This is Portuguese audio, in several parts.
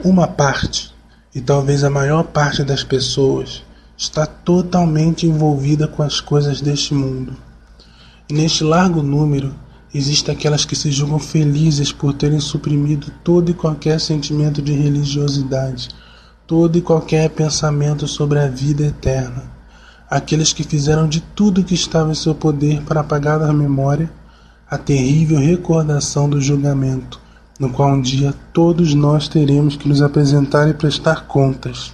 Uma parte, e talvez a maior parte das pessoas, está totalmente envolvida com as coisas deste mundo. E neste largo número, existem aquelas que se julgam felizes por terem suprimido todo e qualquer sentimento de religiosidade, todo e qualquer pensamento sobre a vida eterna. Aqueles que fizeram de tudo que estava em seu poder para apagar da memória a terrível recordação do julgamento, no qual um dia todos nós teremos que nos apresentar e prestar contas.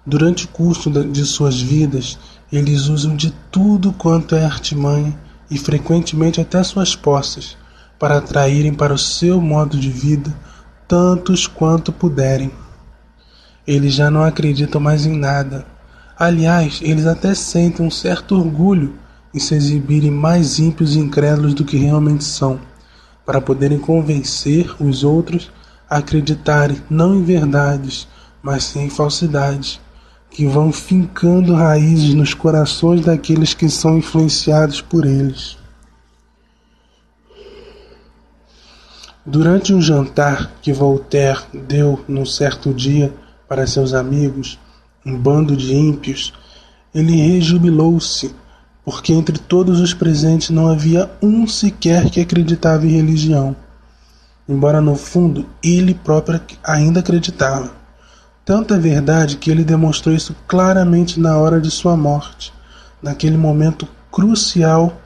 Durante o curso de suas vidas, eles usam de tudo quanto é artimanha e frequentemente até suas posses para atraírem para o seu modo de vida tantos quanto puderem. Eles já não acreditam mais em nada. Aliás, eles até sentem um certo orgulho em se exibirem mais ímpios e incrédulos do que realmente são, para poderem convencer os outros a acreditarem não em verdades, mas sim em falsidades, que vão fincando raízes nos corações daqueles que são influenciados por eles. Durante um jantar que Voltaire deu num certo dia para seus amigos, um bando de ímpios, ele rejubilou-se, porque entre todos os presentes não havia um sequer que acreditava em religião, embora no fundo ele próprio ainda acreditava. Tanto é verdade que ele demonstrou isso claramente na hora de sua morte. Naquele momento crucial,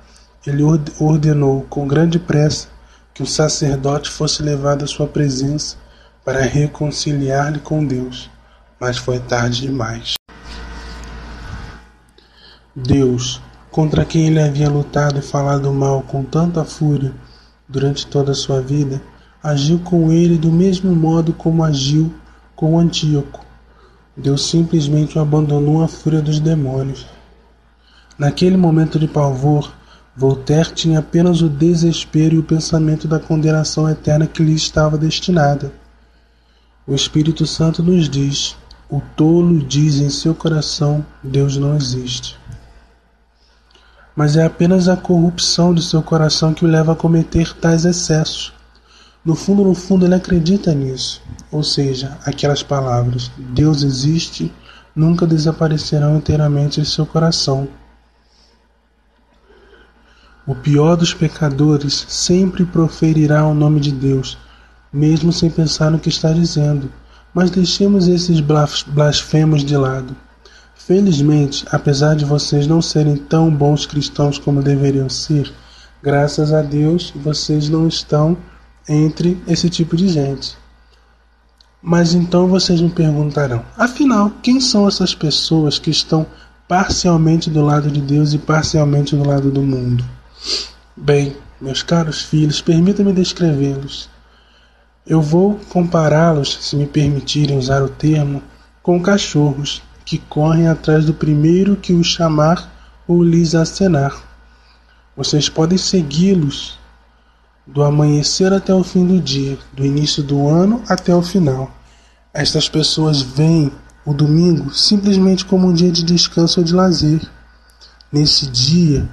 ele ordenou com grande pressa que o sacerdote fosse levado à sua presença para reconciliar-lhe com Deus, mas foi tarde demais. Deus, contra quem ele havia lutado e falado mal com tanta fúria durante toda a sua vida, agiu com ele do mesmo modo como agiu com Antíoco. Deus simplesmente o abandonou à fúria dos demônios. Naquele momento de pavor, Voltaire tinha apenas o desespero e o pensamento da condenação eterna que lhe estava destinada. O Espírito Santo nos diz: o tolo diz em seu coração, Deus não existe. Mas é apenas a corrupção de seu coração que o leva a cometer tais excessos. No fundo, ele acredita nisso. Ou seja, aquelas palavras, Deus existe, nunca desaparecerão inteiramente em seu coração. O pior dos pecadores sempre proferirá o nome de Deus, mesmo sem pensar no que está dizendo. Mas deixemos esses blasfemos de lado. Felizmente, apesar de vocês não serem tão bons cristãos como deveriam ser, graças a Deus, vocês não estão entre esse tipo de gente. Mas então vocês me perguntarão, afinal, quem são essas pessoas que estão parcialmente do lado de Deus e parcialmente do lado do mundo? Bem, meus caros filhos, permitam-me descrevê-los. Eu vou compará-los, se me permitirem usar o termo, com cachorros que correm atrás do primeiro que os chamar ou lhes acenar. Vocês podem segui-los do amanhecer até o fim do dia, do início do ano até o final. Estas pessoas veem o domingo simplesmente como um dia de descanso ou de lazer. Nesse dia,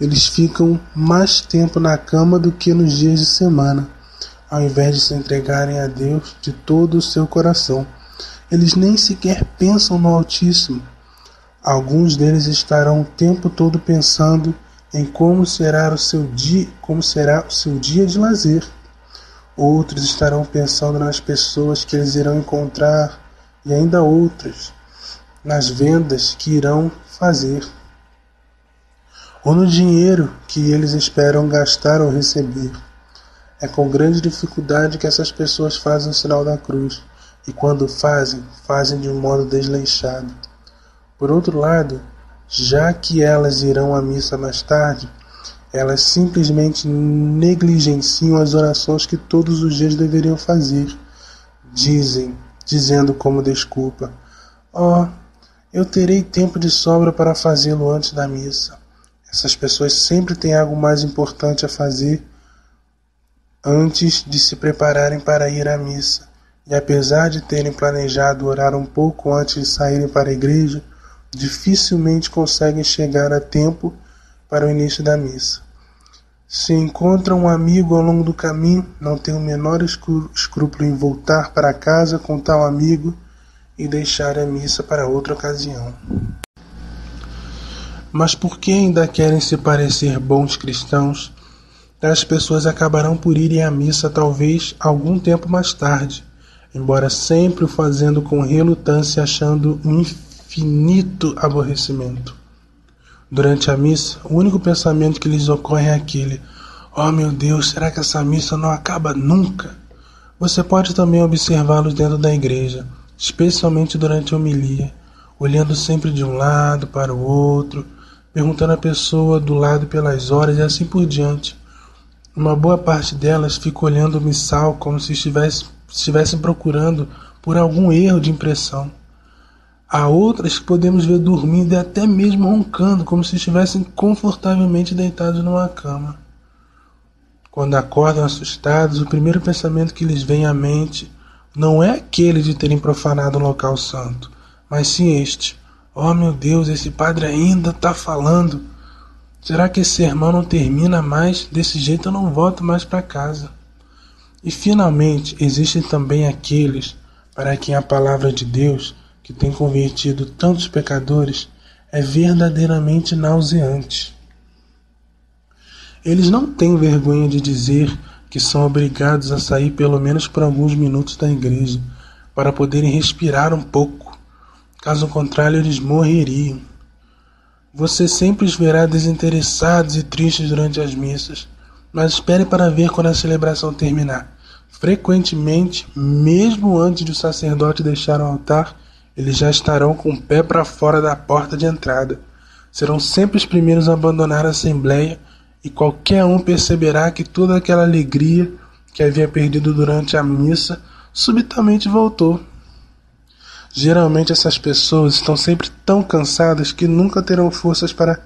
eles ficam mais tempo na cama do que nos dias de semana, ao invés de se entregarem a Deus de todo o seu coração. Eles nem sequer pensam no Altíssimo. Alguns deles estarão o tempo todo pensando em como será o seu dia de lazer. Outros estarão pensando nas pessoas que eles irão encontrar e ainda outros nas vendas que irão fazer, ou no dinheiro que eles esperam gastar ou receber. É com grande dificuldade que essas pessoas fazem o sinal da cruz, e quando fazem de um modo desleixado. Por outro lado, já que elas irão à missa mais tarde, elas simplesmente negligenciam as orações que todos os dias deveriam fazer, dizendo como desculpa: eu terei tempo de sobra para fazê-lo antes da missa. Essas pessoas sempre têm algo mais importante a fazer antes de se prepararem para ir à missa. E apesar de terem planejado orar um pouco antes de saírem para a igreja, dificilmente conseguem chegar a tempo para o início da missa. Se encontra um amigo ao longo do caminho, não tem o menor escrúpulo em voltar para casa com tal amigo e deixar a missa para outra ocasião. Mas porque ainda querem se parecer bons cristãos, as pessoas acabarão por irem à missa talvez algum tempo mais tarde, embora sempre o fazendo com relutância, achando um infinito aborrecimento. Durante a missa, o único pensamento que lhes ocorre é aquele: oh meu Deus, será que essa missa não acaba nunca? Você pode também observá-los dentro da igreja, especialmente durante a homilia, olhando sempre de um lado para o outro, perguntando à pessoa do lado pelas horas e assim por diante. Uma boa parte delas fica olhando o missal como se estivessem procurando por algum erro de impressão. Há outras que podemos ver dormindo e até mesmo roncando, como se estivessem confortavelmente deitados numa cama. Quando acordam assustados, o primeiro pensamento que lhes vem à mente não é aquele de terem profanado um local santo, mas sim este: oh meu Deus, esse padre ainda está falando. Será que esse sermão não termina mais? Desse jeito eu não volto mais para casa. E finalmente, existem também aqueles para quem a palavra de Deus, que tem convertido tantos pecadores, é verdadeiramente nauseante. Eles não têm vergonha de dizer que são obrigados a sair pelo menos por alguns minutos da igreja, para poderem respirar um pouco. Caso contrário, eles morreriam. Você sempre os verá desinteressados e tristes durante as missas, mas espere para ver quando a celebração terminar. Frequentemente, mesmo antes de o sacerdote deixar o altar, eles já estarão com o pé para fora da porta de entrada. Serão sempre os primeiros a abandonar a assembleia e qualquer um perceberá que toda aquela alegria que havia perdido durante a missa subitamente voltou. Geralmente essas pessoas estão sempre tão cansadas que nunca terão forças para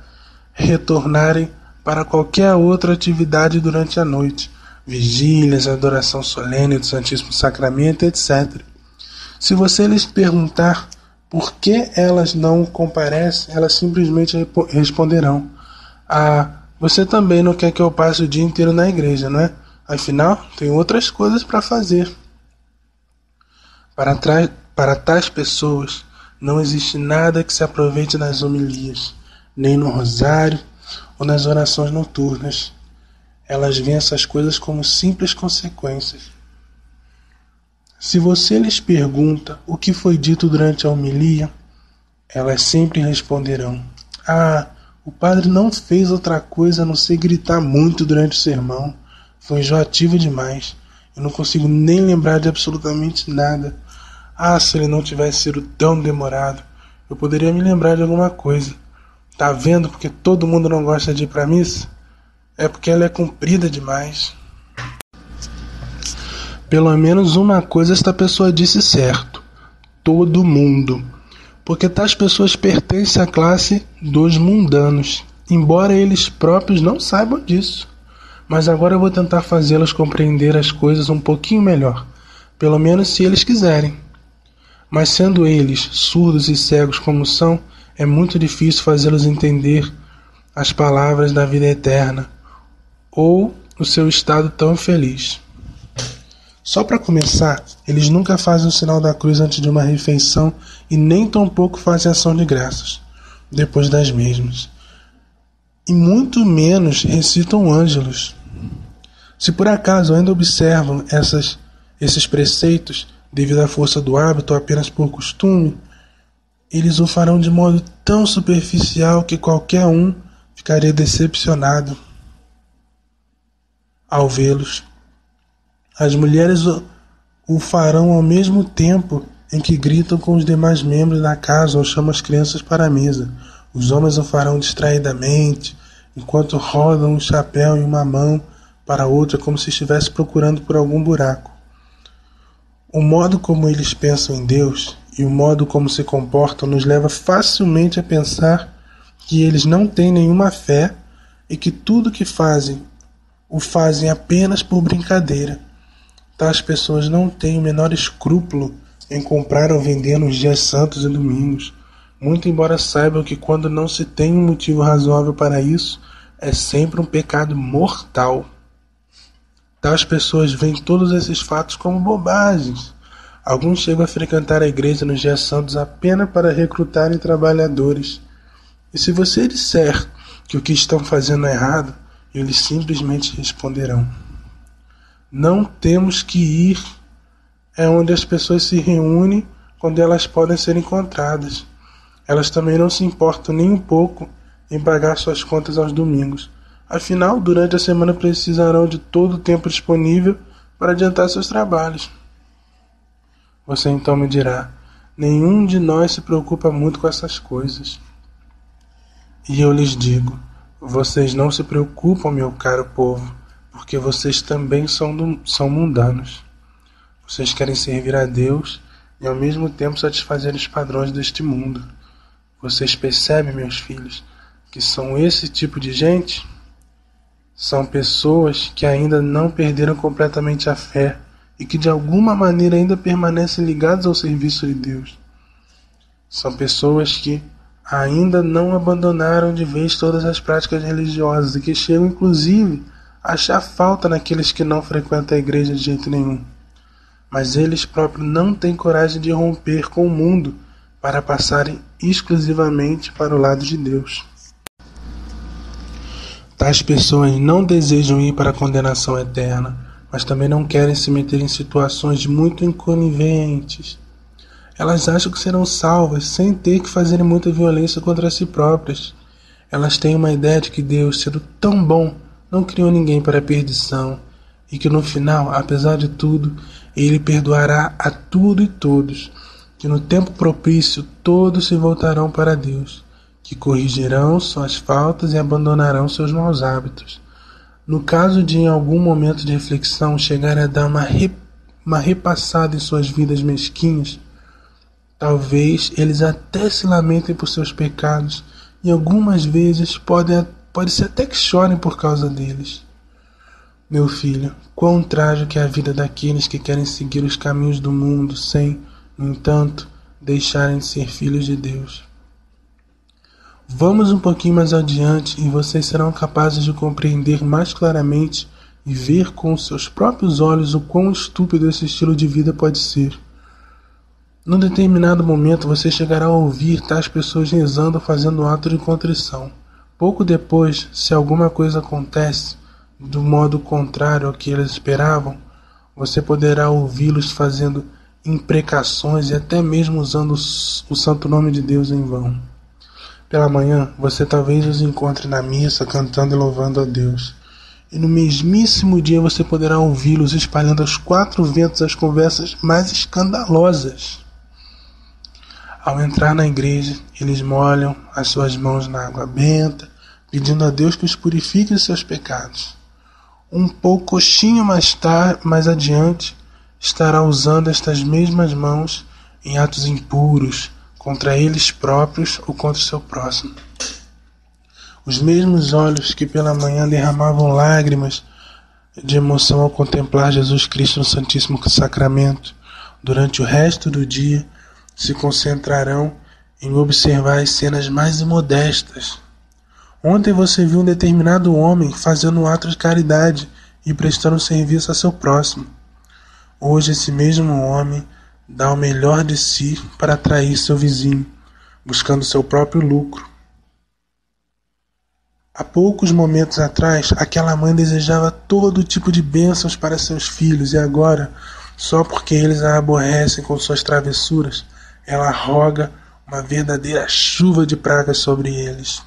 retornarem para qualquer outra atividade durante a noite, vigílias, adoração solene do Santíssimo Sacramento, etc. Se você lhes perguntar por que elas não comparecem, elas simplesmente responderão: ah, você também não quer que eu passe o dia inteiro na igreja, não é? Afinal, tem outras coisas para fazer. Para tais pessoas, não existe nada que se aproveite nas homilias, nem no rosário ou nas orações noturnas. Elas veem essas coisas como simples consequências. Se você lhes pergunta o que foi dito durante a homilia, elas sempre responderão: ah, o padre não fez outra coisa a não ser gritar muito durante o sermão. Foi enjoativo demais. Eu não consigo nem lembrar de absolutamente nada. Ah, se ele não tivesse sido tão demorado, eu poderia me lembrar de alguma coisa. Tá vendo porque todo mundo não gosta de ir pra missa? É porque ela é comprida demais. Pelo menos uma coisa esta pessoa disse certo: todo mundo. Porque tais pessoas pertencem à classe dos mundanos, embora eles próprios não saibam disso. Mas agora eu vou tentar fazê-los compreender as coisas um pouquinho melhor, pelo menos se eles quiserem. Mas sendo eles surdos e cegos como são, é muito difícil fazê-los entender as palavras da vida eterna, ou o seu estado tão infeliz. Só para começar, eles nunca fazem o sinal da cruz antes de uma refeição e nem tampouco fazem ação de graças depois das mesmas. E muito menos recitam ângelos. Se por acaso ainda observam esses preceitos, devido à força do hábito ou apenas por costume, eles o farão de modo tão superficial que qualquer um ficaria decepcionado ao vê-los. As mulheres o farão ao mesmo tempo em que gritam com os demais membros da casa ou chamam as crianças para a mesa. Os homens o farão distraidamente, enquanto rodam um chapéu em uma mão para outra como se estivesse procurando por algum buraco. O modo como eles pensam em Deus e o modo como se comportam nos leva facilmente a pensar que eles não têm nenhuma fé e que tudo que fazem o fazem apenas por brincadeira. Tais pessoas não têm o menor escrúpulo em comprar ou vender nos dias santos e domingos, muito embora saibam que quando não se tem um motivo razoável para isso, é sempre um pecado mortal. Tais pessoas veem todos esses fatos como bobagens. Alguns chegam a frequentar a igreja nos dias santos apenas para recrutarem trabalhadores. E se você disser que o que estão fazendo é errado, eles simplesmente responderão: não temos que ir. É onde as pessoas se reúnem quando elas podem ser encontradas. Elas também não se importam nem um pouco em pagar suas contas aos domingos. Afinal, durante a semana precisarão de todo o tempo disponível para adiantar seus trabalhos. Você então me dirá: nenhum de nós se preocupa muito com essas coisas. E eu lhes digo: vocês não se preocupam, meu caro povo, porque vocês também são mundanos. Vocês querem servir a Deus e ao mesmo tempo satisfazer os padrões deste mundo. Vocês percebem, meus filhos, que são esse tipo de gente? São pessoas que ainda não perderam completamente a fé e que de alguma maneira ainda permanecem ligados ao serviço de Deus. São pessoas que ainda não abandonaram de vez todas as práticas religiosas e que chegam inclusive a achar falta naqueles que não frequentam a igreja de jeito nenhum. Mas eles próprios não têm coragem de romper com o mundo para passarem exclusivamente para o lado de Deus. Tais pessoas não desejam ir para a condenação eterna, mas também não querem se meter em situações muito inconvenientes. Elas acham que serão salvas sem ter que fazer muita violência contra si próprias. Elas têm uma ideia de que Deus, sendo tão bom, não criou ninguém para a perdição, e que no final, apesar de tudo, Ele perdoará a tudo e todos, que no tempo propício todos se voltarão para Deus, que corrigirão suas faltas e abandonarão seus maus hábitos. No caso de em algum momento de reflexão chegarem a dar uma repassada em suas vidas mesquinhas, talvez eles até se lamentem por seus pecados e algumas vezes pode ser até que chorem por causa deles. Meu filho, quão trágica é a vida daqueles que querem seguir os caminhos do mundo sem, no entanto, deixarem de ser filhos de Deus. Vamos um pouquinho mais adiante e vocês serão capazes de compreender mais claramente e ver com os seus próprios olhos o quão estúpido esse estilo de vida pode ser. Num determinado momento você chegará a ouvir tais pessoas rezando ou fazendo ato de contrição. Pouco depois, se alguma coisa acontece do modo contrário ao que eles esperavam, você poderá ouvi-los fazendo imprecações e até mesmo usando o santo nome de Deus em vão. Pela manhã, você talvez os encontre na missa cantando e louvando a Deus. E no mesmíssimo dia você poderá ouvi-los espalhando aos quatro ventos as conversas mais escandalosas. Ao entrar na igreja, eles molham as suas mãos na água benta, pedindo a Deus que os purifique de seus pecados. Um pouquinho mais adiante, estará usando estas mesmas mãos em atos impuros, contra eles próprios ou contra o seu próximo. Os mesmos olhos que pela manhã derramavam lágrimas de emoção ao contemplar Jesus Cristo no Santíssimo Sacramento, durante o resto do dia se concentrarão em observar as cenas mais imodestas. Ontem você viu um determinado homem fazendo um ato de caridade e prestando serviço a seu próximo. Hoje esse mesmo homem dá o melhor de si para atrair seu vizinho, buscando seu próprio lucro. Há poucos momentos atrás, aquela mãe desejava todo tipo de bênçãos para seus filhos e agora, só porque eles a aborrecem com suas travessuras, ela roga uma verdadeira chuva de pragas sobre eles.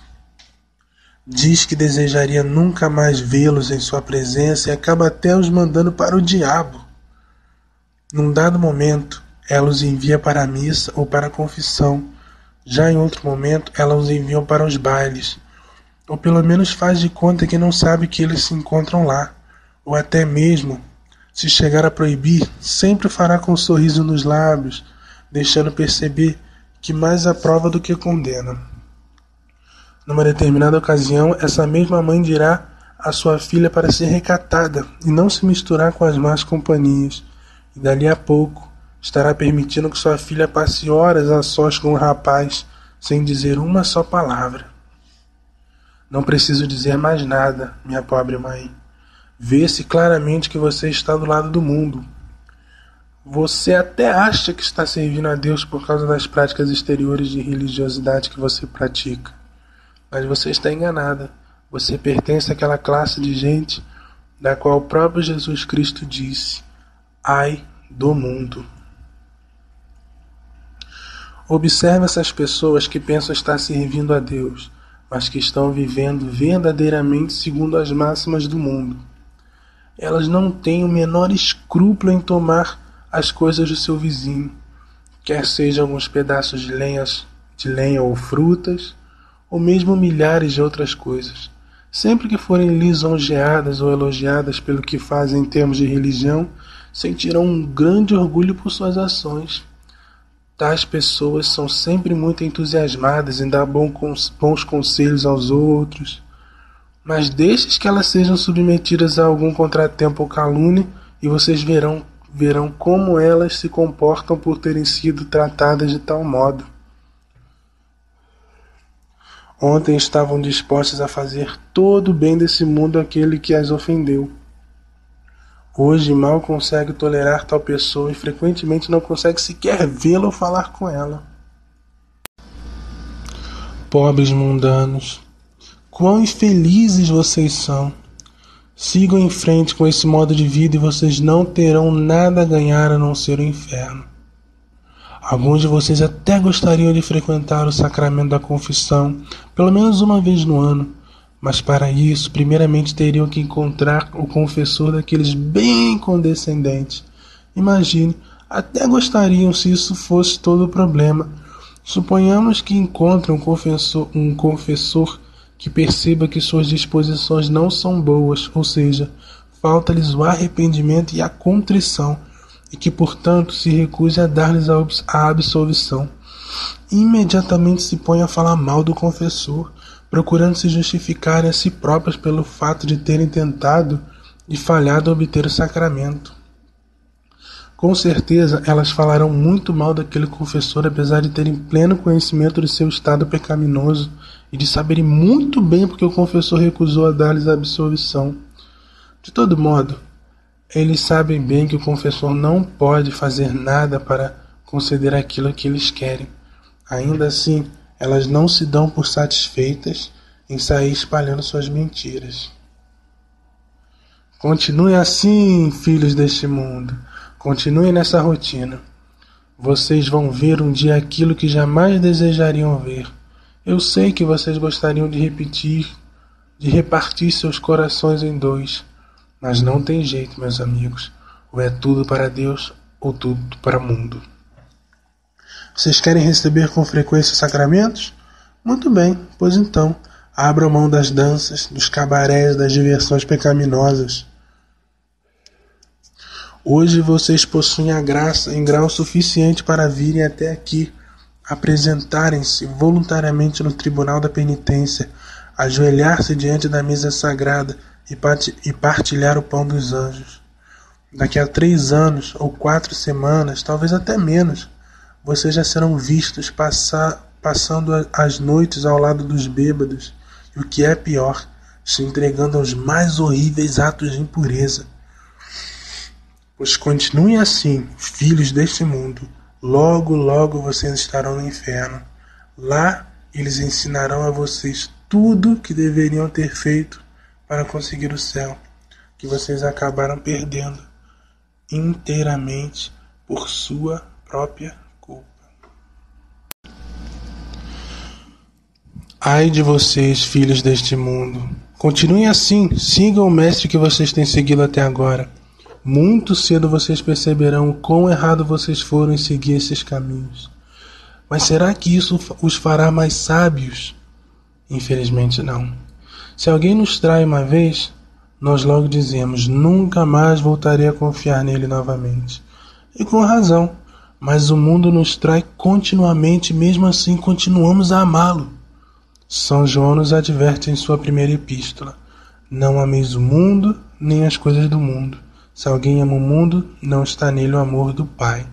Diz que desejaria nunca mais vê-los em sua presença e acaba até os mandando para o diabo. Num dado momento, ela os envia para a missa ou para a confissão. Já em outro momento, ela os envia para os bailes. Ou pelo menos faz de conta que não sabe que eles se encontram lá. Ou até mesmo, se chegar a proibir, sempre fará com um sorriso nos lábios, deixando perceber que mais aprova do que condena. Numa determinada ocasião, essa mesma mãe dirá à sua filha para ser recatada e não se misturar com as más companhias. E dali a pouco, estará permitindo que sua filha passe horas a sós com o rapaz, sem dizer uma só palavra. Não preciso dizer mais nada, minha pobre mãe. Vê-se claramente que você está do lado do mundo. Você até acha que está servindo a Deus por causa das práticas exteriores de religiosidade que você pratica. Mas você está enganada. Você pertence àquela classe de gente da qual o próprio Jesus Cristo disse: ai do mundo. Observe essas pessoas que pensam estar servindo a Deus, mas que estão vivendo verdadeiramente segundo as máximas do mundo. Elas não têm o menor escrúpulo em tomar as coisas do seu vizinho, quer sejam alguns pedaços de lenha ou frutas, ou mesmo milhares de outras coisas. Sempre que forem lisonjeadas ou elogiadas pelo que fazem em termos de religião, sentirão um grande orgulho por suas ações. Tais pessoas são sempre muito entusiasmadas em dar bons conselhos aos outros, mas deixe que elas sejam submetidas a algum contratempo ou calúnia e vocês verão como elas se comportam por terem sido tratadas de tal modo. Ontem estavam dispostas a fazer todo o bem desse mundo àquele que as ofendeu. Hoje mal consegue tolerar tal pessoa e frequentemente não consegue sequer vê-la ou falar com ela. Pobres mundanos, quão infelizes vocês são! Sigam em frente com esse modo de vida e vocês não terão nada a ganhar a não ser o inferno. Alguns de vocês até gostariam de frequentar o sacramento da confissão, pelo menos uma vez no ano, mas para isso, primeiramente teriam que encontrar o confessor daqueles bem condescendentes. Imagine, até gostariam se isso fosse todo o problema. Suponhamos que encontrem um confessor que perceba que suas disposições não são boas, ou seja, falta-lhes o arrependimento e a contrição, e que, portanto, se recuse a dar-lhes a absolvição. Imediatamente se põe a falar mal do confessor, procurando se justificar a si próprias pelo fato de terem tentado e falhado a obter o sacramento. Com certeza, elas falarão muito mal daquele confessor, apesar de terem pleno conhecimento de seu estado pecaminoso e de saberem muito bem porque o confessor recusou a dar-lhes a absolvição. De todo modo, eles sabem bem que o confessor não pode fazer nada para conceder aquilo que eles querem. Ainda assim, elas não se dão por satisfeitas em sair espalhando suas mentiras. Continuem assim, filhos deste mundo. Continuem nessa rotina. Vocês vão ver um dia aquilo que jamais desejariam ver. Eu sei que vocês gostariam de repartir seus corações em dois. Mas não tem jeito, meus amigos. Ou é tudo para Deus, ou tudo para o mundo. Vocês querem receber com frequência os sacramentos? Muito bem, pois então, abram mão das danças, dos cabarés, das diversões pecaminosas. Hoje vocês possuem a graça em grau suficiente para virem até aqui, apresentarem-se voluntariamente no tribunal da penitência, ajoelhar-se diante da mesa sagrada e partilhar o pão dos anjos. Daqui a 3 anos ou 4 semanas, talvez até menos, vocês já serão vistos passando as noites ao lado dos bêbados e, o que é pior, se entregando aos mais horríveis atos de impureza. Pois continuem assim, filhos deste mundo, logo, logo vocês estarão no inferno. Lá eles ensinarão a vocês tudo que deveriam ter feito para conseguir o céu, que vocês acabaram perdendo inteiramente por sua própria culpa. Ai de vocês, filhos deste mundo. Continuem assim, sigam o mestre que vocês têm seguido até agora. Muito cedo vocês perceberão o quão errado vocês foram em seguir esses caminhos. Mas será que isso os fará mais sábios? Infelizmente não. Se alguém nos trai uma vez, nós logo dizemos: nunca mais voltarei a confiar nele novamente. E com razão, mas o mundo nos trai continuamente e mesmo assim continuamos a amá-lo. São João nos adverte em sua primeira epístola: não ameis o mundo, nem as coisas do mundo. Se alguém ama o mundo, não está nele o amor do Pai.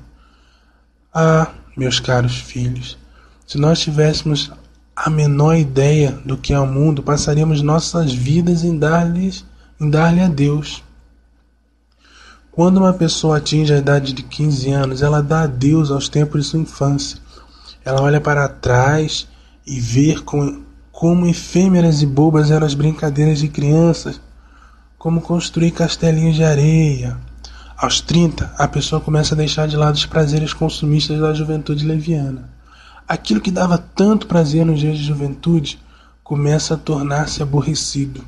Ah, meus caros filhos, se nós tivéssemos a menor ideia do que é o mundo, passaríamos nossas vidas em dar-lhe a Deus. Quando uma pessoa atinge a idade de 15 anos, ela dá adeus aos tempos de sua infância. Ela olha para trás e vê como efêmeras e bobas eram as brincadeiras de crianças, como construir castelinhos de areia. Aos 30, a pessoa começa a deixar de lado os prazeres consumistas da juventude leviana. Aquilo que dava tanto prazer nos dias de juventude começa a tornar-se aborrecido.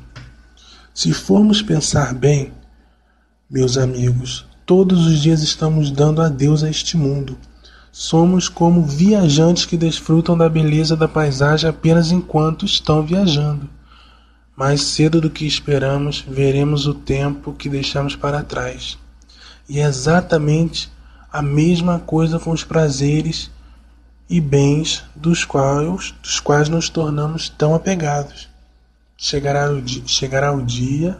Se formos pensar bem, meus amigos, todos os dias estamos dando adeus a este mundo. Somos como viajantes que desfrutam da beleza da paisagem apenas enquanto estão viajando. Mais cedo do que esperamos, veremos o tempo que deixamos para trás. E é exatamente a mesma coisa com os prazeres e bens dos quais nos tornamos tão apegados. Chegará o dia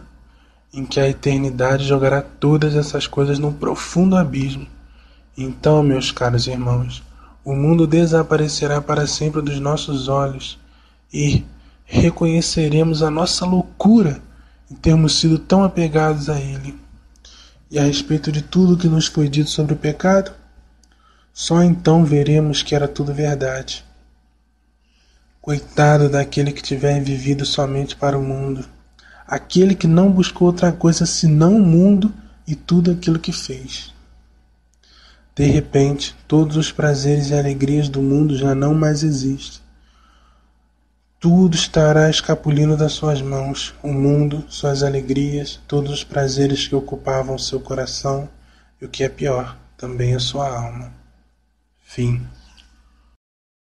em que a eternidade jogará todas essas coisas num profundo abismo. Então, meus caros irmãos, o mundo desaparecerá para sempre dos nossos olhos e reconheceremos a nossa loucura em termos sido tão apegados a ele. E a respeito de tudo que nos foi dito sobre o pecado, só então veremos que era tudo verdade. Coitado daquele que tiver vivido somente para o mundo, aquele que não buscou outra coisa senão o mundo e tudo aquilo que fez. De repente, todos os prazeres e alegrias do mundo já não mais existem. Tudo estará escapulindo das suas mãos, o mundo, suas alegrias, todos os prazeres que ocupavam seu coração e, o que é pior, também a sua alma. Fim.